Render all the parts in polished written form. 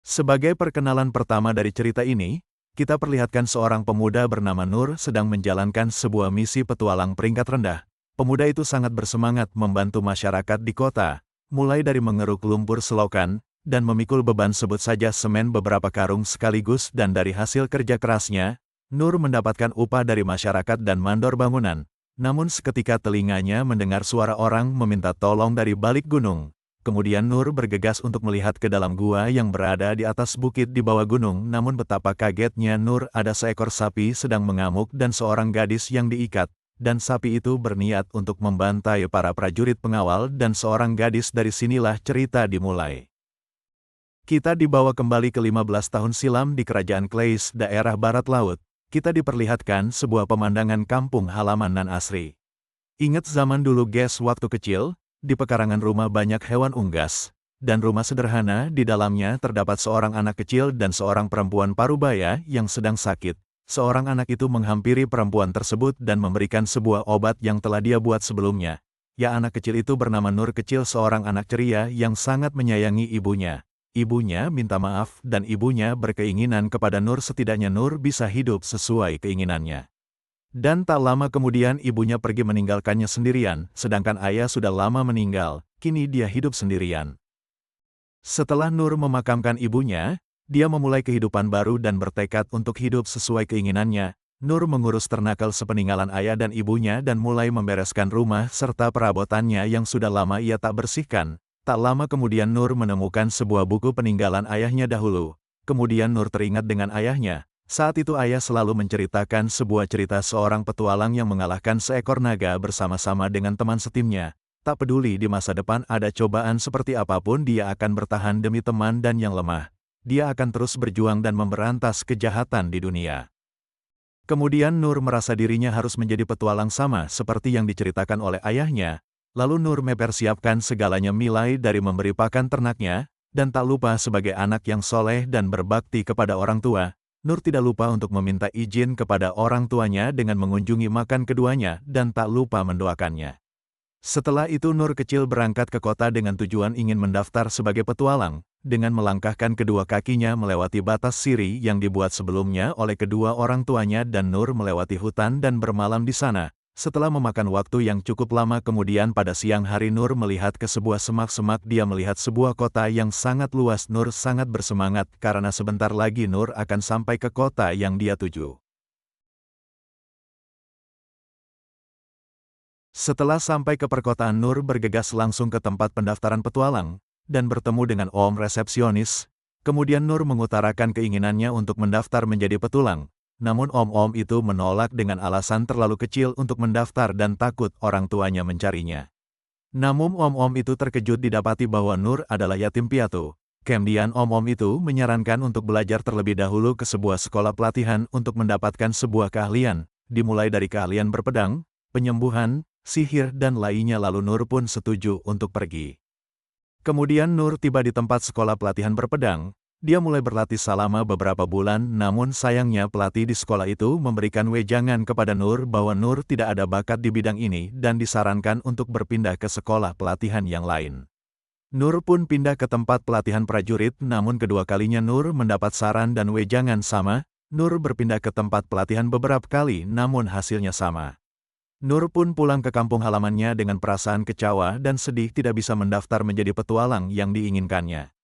Sebagai perkenalan pertama dari cerita ini, kita perlihatkan seorang pemuda bernama Nur sedang menjalankan sebuah misi petualang peringkat rendah. Pemuda itu sangat bersemangat membantu masyarakat di kota, mulai dari mengeruk lumpur selokan, dan memikul beban sebut saja semen beberapa karung sekaligus dan dari hasil kerja kerasnya, Nur mendapatkan upah dari masyarakat dan mandor bangunan. Namun seketika telinganya mendengar suara orang meminta tolong dari balik gunung. Kemudian Nur bergegas untuk melihat ke dalam gua yang berada di atas bukit di bawah gunung. Namun betapa kagetnya Nur, ada seekor sapi sedang mengamuk dan seorang gadis yang diikat. Dan sapi itu berniat untuk membantai para prajurit pengawal dan seorang gadis. Dari sinilah cerita dimulai. Kita dibawa kembali ke 15 tahun silam di Kerajaan Kleis, daerah Barat Laut. Kita diperlihatkan sebuah pemandangan kampung halaman nan asri. Ingat zaman dulu guys, waktu kecil, di pekarangan rumah banyak hewan unggas, dan rumah sederhana di dalamnya terdapat seorang anak kecil dan seorang perempuan parubaya yang sedang sakit. Seorang anak itu menghampiri perempuan tersebut dan memberikan sebuah obat yang telah dia buat sebelumnya. Ya, anak kecil itu bernama Nur kecil, seorang anak ceria yang sangat menyayangi ibunya. Ibunya minta maaf dan ibunya berkeinginan kepada Nur setidaknya Nur bisa hidup sesuai keinginannya. Dan tak lama kemudian ibunya pergi meninggalkannya sendirian, sedangkan ayah sudah lama meninggal, kini dia hidup sendirian. Setelah Nur memakamkan ibunya, dia memulai kehidupan baru dan bertekad untuk hidup sesuai keinginannya. Nur mengurus ternakel sepeninggalan ayah dan ibunya dan mulai membereskan rumah serta perabotannya yang sudah lama ia tak bersihkan. Tak lama kemudian Nur menemukan sebuah buku peninggalan ayahnya dahulu. Kemudian Nur teringat dengan ayahnya. Saat itu ayah selalu menceritakan sebuah cerita seorang petualang yang mengalahkan seekor naga bersama-sama dengan teman setimnya. Tak peduli di masa depan ada cobaan seperti apapun, dia akan bertahan demi teman dan yang lemah. Dia akan terus berjuang dan memberantas kejahatan di dunia. Kemudian Nur merasa dirinya harus menjadi petualang sama seperti yang diceritakan oleh ayahnya. Lalu Nur mempersiapkan segalanya, mulai dari memberi pakan ternaknya, dan tak lupa sebagai anak yang soleh dan berbakti kepada orang tua. Nur tidak lupa untuk meminta izin kepada orang tuanya dengan mengunjungi makam keduanya dan tak lupa mendoakannya. Setelah itu Nur kecil berangkat ke kota dengan tujuan ingin mendaftar sebagai petualang. Dengan melangkahkan kedua kakinya melewati batas siri yang dibuat sebelumnya oleh kedua orang tuanya dan Nur melewati hutan dan bermalam di sana. Setelah memakan waktu yang cukup lama kemudian pada siang hari Nur melihat ke sebuah semak-semak. Dia melihat sebuah kota yang sangat luas. Nur sangat bersemangat karena sebentar lagi Nur akan sampai ke kota yang dia tuju. Setelah sampai ke perkotaan, Nur bergegas langsung ke tempat pendaftaran petualang dan bertemu dengan om resepsionis. Kemudian Nur mengutarakan keinginannya untuk mendaftar menjadi petualang. Namun om-om itu menolak dengan alasan terlalu kecil untuk mendaftar dan takut orang tuanya mencarinya. Namun om-om itu terkejut didapati bahwa Nur adalah yatim piatu. Kemudian om-om itu menyarankan untuk belajar terlebih dahulu ke sebuah sekolah pelatihan untuk mendapatkan sebuah keahlian, dimulai dari keahlian berpedang, penyembuhan, sihir dan lainnya. Lalu Nur pun setuju untuk pergi. Kemudian Nur tiba di tempat sekolah pelatihan berpedang. Dia mulai berlatih selama beberapa bulan, namun sayangnya pelatih di sekolah itu memberikan wejangan kepada Nur bahwa Nur tidak ada bakat di bidang ini dan disarankan untuk berpindah ke sekolah pelatihan yang lain. Nur pun pindah ke tempat pelatihan prajurit, namun kedua kalinya Nur mendapat saran dan wejangan sama. Nur berpindah ke tempat pelatihan beberapa kali, namun hasilnya sama. Nur pun pulang ke kampung halamannya dengan perasaan kecewa dan sedih tidak bisa mendaftar menjadi petualang yang diinginkannya.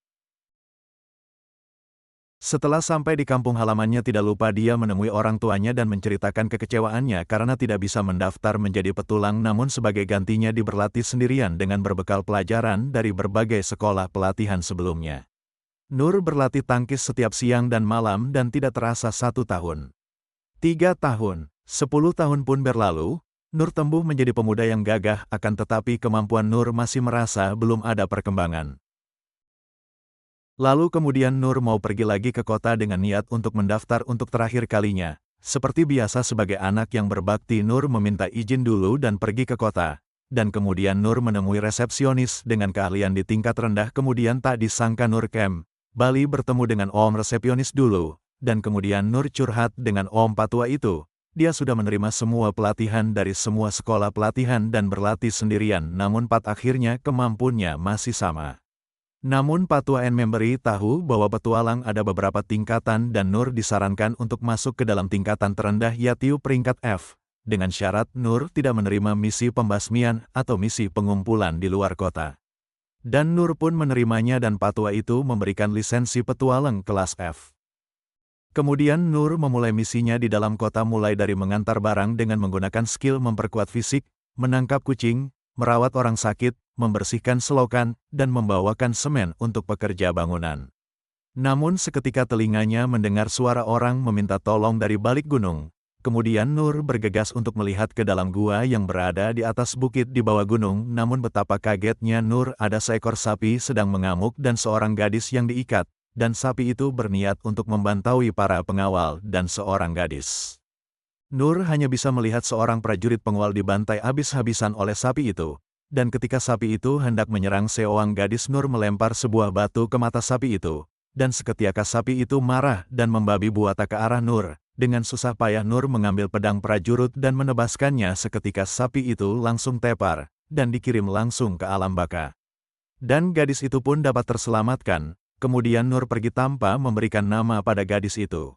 Setelah sampai di kampung halamannya tidak lupa dia menemui orang tuanya dan menceritakan kekecewaannya karena tidak bisa mendaftar menjadi petualang, namun sebagai gantinya berlatih sendirian dengan berbekal pelajaran dari berbagai sekolah pelatihan sebelumnya. Nur berlatih tangkis setiap siang dan malam dan tidak terasa 1 tahun. 3 tahun, 10 tahun pun berlalu, Nur tumbuh menjadi pemuda yang gagah, akan tetapi kemampuan Nur masih merasa belum ada perkembangan. Lalu kemudian Nur mau pergi lagi ke kota dengan niat untuk mendaftar untuk terakhir kalinya. Seperti biasa sebagai anak yang berbakti, Nur meminta izin dulu dan pergi ke kota. Dan kemudian Nur menemui resepsionis dengan keahlian di tingkat rendah. Kemudian tak disangka Nur Bali bertemu dengan om resepsionis dulu. Dan kemudian Nur curhat dengan om patua itu. Dia sudah menerima semua pelatihan dari semua sekolah pelatihan dan berlatih sendirian, namun pada akhirnya kemampuannya masih sama. Namun Patua N memberi tahu bahwa petualang ada beberapa tingkatan dan Nur disarankan untuk masuk ke dalam tingkatan terendah yaitu peringkat F, dengan syarat Nur tidak menerima misi pembasmian atau misi pengumpulan di luar kota. Dan Nur pun menerimanya dan Patua itu memberikan lisensi petualang kelas F. Kemudian Nur memulai misinya di dalam kota mulai dari mengantar barang dengan menggunakan skill memperkuat fisik, menangkap kucing, merawat orang sakit, membersihkan selokan, dan membawakan semen untuk pekerja bangunan. Namun seketika telinganya mendengar suara orang meminta tolong dari balik gunung. Kemudian Nur bergegas untuk melihat ke dalam gua yang berada di atas bukit di bawah gunung, namun betapa kagetnya Nur, ada seekor sapi sedang mengamuk dan seorang gadis yang diikat, dan sapi itu berniat untuk membantaui para pengawal dan seorang gadis. Nur hanya bisa melihat seorang prajurit pengawal dibantai habis-habisan oleh sapi itu, dan ketika sapi itu hendak menyerang seorang gadis, Nur melempar sebuah batu ke mata sapi itu, dan seketika sapi itu marah dan membabi buata ke arah Nur. Dengan susah payah Nur mengambil pedang prajurit dan menebaskannya, seketika sapi itu langsung tepar, dan dikirim langsung ke alam baka. Dan gadis itu pun dapat terselamatkan, kemudian Nur pergi tanpa memberikan nama pada gadis itu.